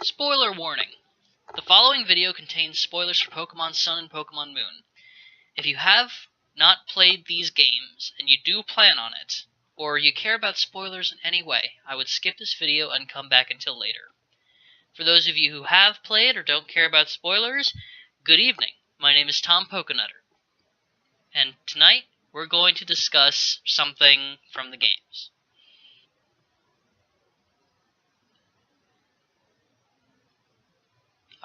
Spoiler warning. The following video contains spoilers for Pokemon Sun and Pokemon Moon. If you have not played these games, and you do plan on it, or you care about spoilers in any way, I would skip this video and come back until later. For those of you who have played or don't care about spoilers, good evening. My name is Tom Pokenutter. And tonight, we're going to discuss something from the games.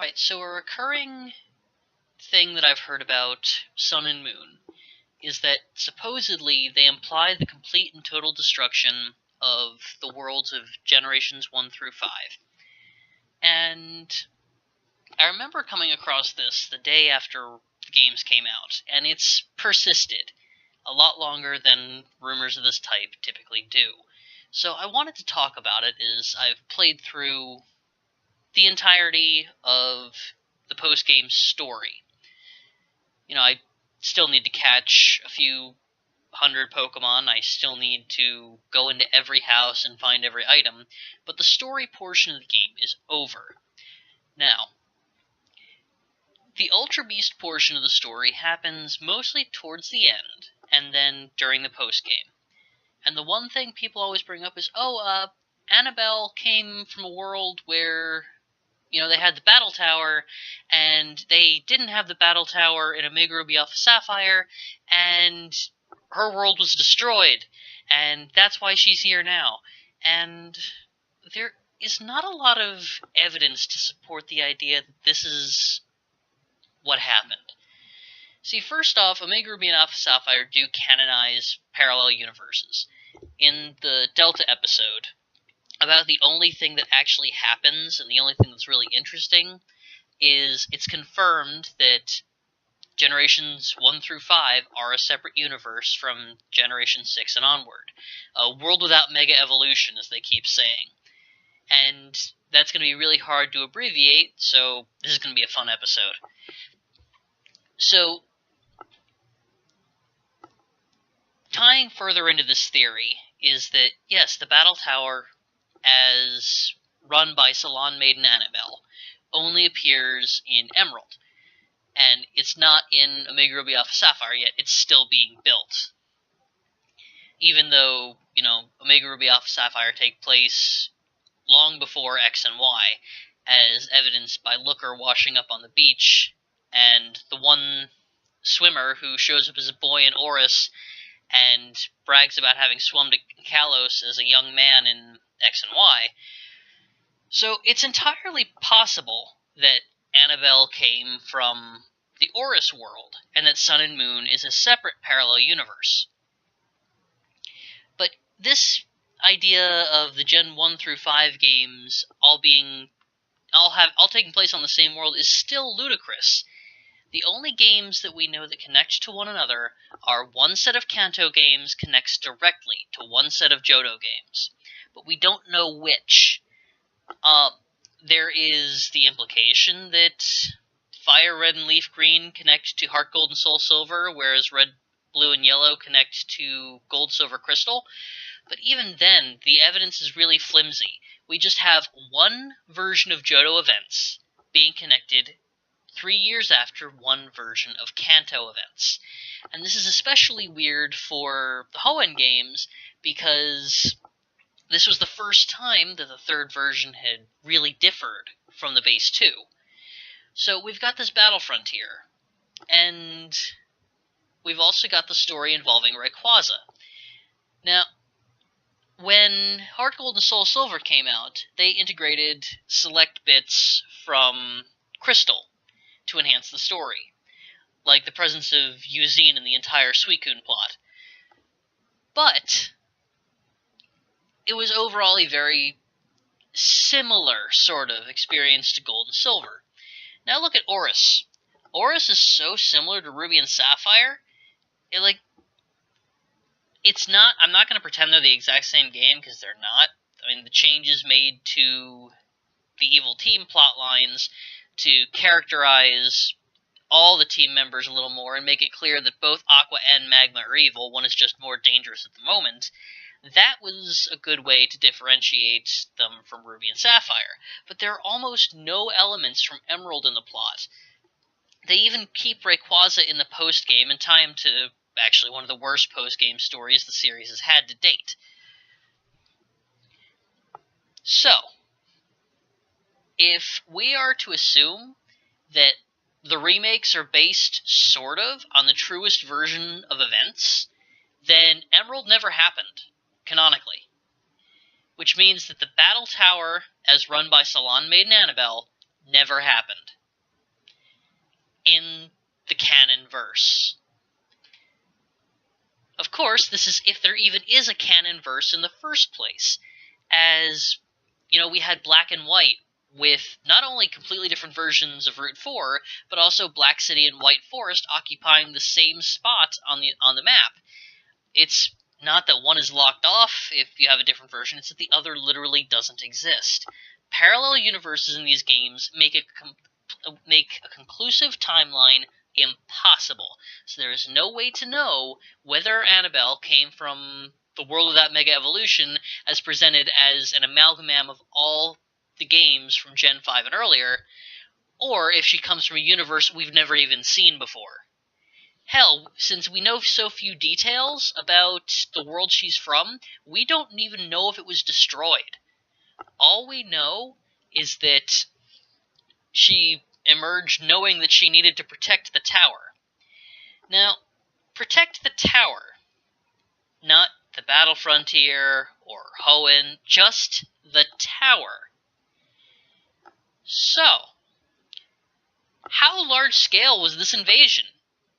Alright, so a recurring thing that I've heard about Sun and Moon is that supposedly they imply the complete and total destruction of the worlds of generations 1 through 5. And I remember coming across this the day after the games came out, and it's persisted a lot longer than rumors of this type typically do. So I wanted to talk about it as I've played through the entirety of the post-game story. You know, I still need to catch a few hundred Pokemon, I still need to go into every house and find every item, but the story portion of the game is over. Now, the Ultra Beast portion of the story happens mostly towards the end, and then during the post-game. And the one thing people always bring up is, Anabel came from a world where, they had the Battle Tower, and they didn't have the Battle Tower in Omega Ruby Alpha Sapphire, and her world was destroyed, and that's why she's here now. And there is not a lot of evidence to support the idea that this is what happened. See, first off, Omega Ruby and Alpha Sapphire do canonize parallel universes. In the Delta episode, about the only thing that actually happens, and the only thing that's really interesting, is it's confirmed that Generations 1 through 5 are a separate universe from Generation 6 and onward. A world without Mega Evolution, as they keep saying. And that's going to be really hard to abbreviate, so this is going to be a fun episode. So, tying further into this theory is that, yes, the Battle Tower, as run by Salon, Maiden, Anabel, only appears in Emerald. And it's not in Omega Ruby Alpha Sapphire yet, it's still being built. Even though, Omega Ruby Alpha Sapphire take place long before X and Y, as evidenced by Looker washing up on the beach, and the one swimmer who shows up as a boy in Oris and brags about having swum to Kalos as a young man in X and Y. So it's entirely possible that Anabel came from the Oris world, and that Sun and Moon is a separate parallel universe. But this idea of the Gen 1 through 5 games all taking place on the same world is still ludicrous. The only games that we know that connect to one another are one set of Kanto games connects directly to one set of Johto games, but we don't know which. There is the implication that Fire Red and Leaf Green connect to Heart Gold and Soul Silver, whereas Red, Blue, and Yellow connect to Gold, Silver, Crystal. But even then, the evidence is really flimsy. We just have one version of Johto events being connected 3 years after one version of Kanto events. And this is especially weird for the Hoenn games, because this was the first time that the third version had really differed from the base 2. So we've got this battle frontier, and we've also got the story involving Rayquaza. Now, when Heart Gold and Soul Silver came out, they integrated select bits from Crystal to enhance the story, like the presence of Eugene in the entire Suicune plot. But it was overall a very similar sort of experience to Gold and Silver. Now look at Oris. Oris is so similar to Ruby and Sapphire, it's not, I'm not going to pretend they're the exact same game, because they're not. I mean, the changes made to the evil team plot lines to characterize all the team members a little more and make it clear that both Aqua and Magma are evil, one is just more dangerous at the moment, That was a good way to differentiate them from Ruby and Sapphire. But there are almost no elements from Emerald in the plot. They even keep Rayquaza in the post-game and tie him to actually one of the worst post-game stories the series has had to date. So, if we are to assume that the remakes are based, sort of, on the truest version of events, then Emerald never happened, canonically. Which means that the Battle Tower, as run by Salon, Maiden, Anabel, never happened. In the canon verse. Of course, this is if there even is a canon verse in the first place, as, we had Black and White, with not only completely different versions of Route 4, but also Black City and White Forest occupying the same spot on the map. It's not that one is locked off if you have a different version, it's that the other literally doesn't exist. Parallel universes in these games make a conclusive timeline impossible, so there is no way to know whether Anabel came from the world without Mega Evolution as presented as an amalgam of all the games from Gen 5 and earlier, or if she comes from a universe we've never even seen before. Hell, since we know so few details about the world she's from, we don't even know if it was destroyed. All we know is that she emerged knowing that she needed to protect the tower. Now, protect the tower, not the Battle Frontier or Hoenn, just the tower. So, how large-scale was this invasion?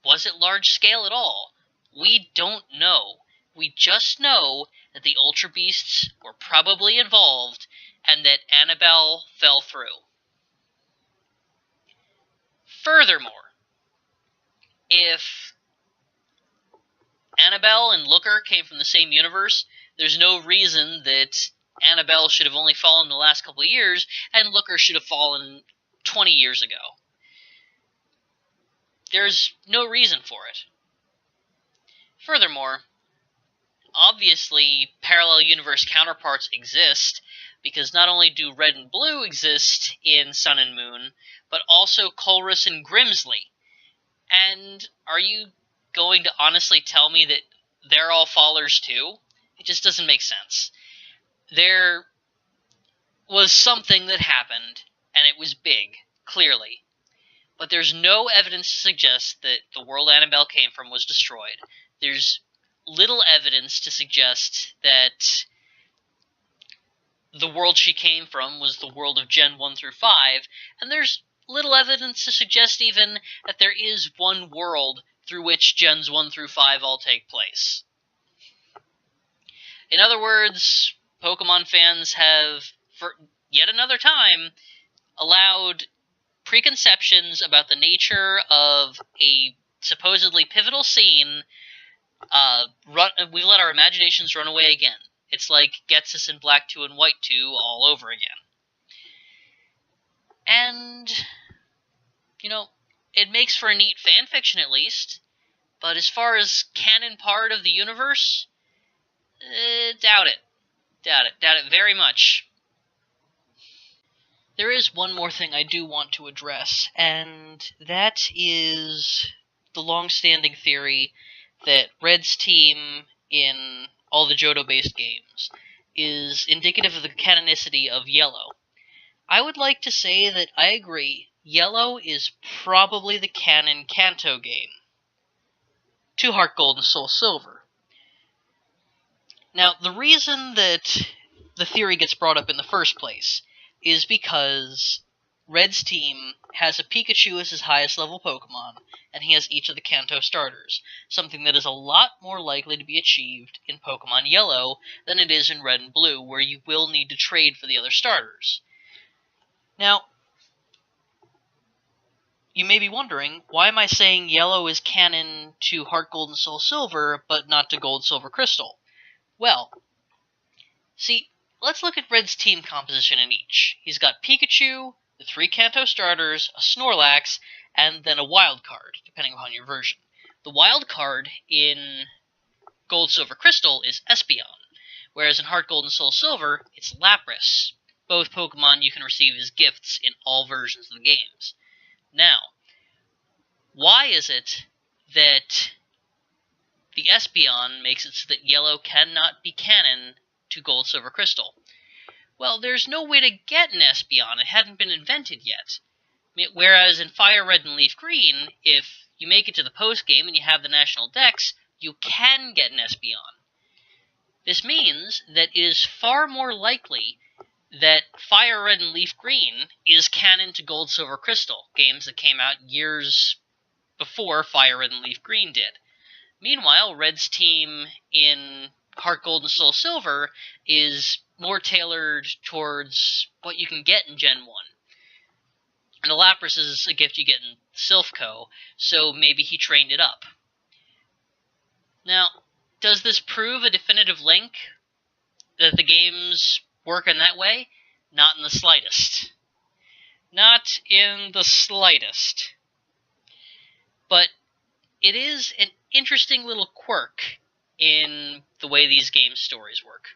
Was it large-scale at all? We don't know. We just know that the Ultra Beasts were probably involved, and that Anabel fell through. Furthermore, if Anabel and Looker came from the same universe, there's no reason that Anabel should have only fallen in the last couple of years, and Looker should have fallen 20 years ago. There's no reason for it. Furthermore, obviously, parallel universe counterparts exist, because not only do Red and Blue exist in Sun and Moon, but also Colress and Grimsley. And are you going to honestly tell me that they're all fallers too? It just doesn't make sense. There was something that happened, and it was big, clearly. But there's no evidence to suggest that the world Anabel came from was destroyed. There's little evidence to suggest that the world she came from was the world of Gen 1 through 5, and there's little evidence to suggest even that there is one world through which Gens 1 through 5 all take place. In other words, Pokemon fans have, for yet another time, allowed preconceptions about the nature of a supposedly pivotal scene. We've let our imaginations run away again. It's like Ghetsis in Black 2 and White 2 all over again. And, it makes for a neat fanfiction at least, but as far as canon part of the universe, doubt it. Doubt it very much. There is one more thing I do want to address, and that is the long-standing theory that Red's team in all the Johto-based games is indicative of the canonicity of Yellow. I would like to say that I agree. Yellow is probably the canon Kanto game to Heart Gold and Soul Silver. Now, the reason that the theory gets brought up in the first place is because Red's team has a Pikachu as his highest level Pokemon, and he has each of the Kanto starters, something that is a lot more likely to be achieved in Pokemon Yellow than it is in Red and Blue, where you will need to trade for the other starters. Now, you may be wondering, why am I saying Yellow is canon to Heart Gold and Soul Silver, but not to Gold, Silver, Crystal? Well, see, let's look at Red's team composition in each. He's got Pikachu, the 3 Kanto starters, a Snorlax, and then a wild card, depending upon your version. The wild card in Gold, Silver, Crystal is Espeon, whereas in Heart Gold and Soul Silver, it's Lapras. Both Pokemon you can receive as gifts in all versions of the games. Now, why is it that the Espeon makes it so that Yellow cannot be canon to Gold, Silver, Crystal? Well, there's no way to get an Espeon. It hadn't been invented yet. Whereas in Fire Red and Leaf Green, if you make it to the post-game and you have the National Dex, you can get an Espeon. This means that it is far more likely that Fire Red and Leaf Green is canon to Gold, Silver, Crystal, games that came out years before Fire Red and Leaf Green did. Meanwhile, Red's team in Heart Gold and Soul Silver is more tailored towards what you can get in Gen 1. And the Lapras is a gift you get in Silph.Co, so maybe he trained it up. Now, does this prove a definitive link that the games work in that way? Not in the slightest. Not in the slightest. But it is an interesting little quirk in the way these game stories work.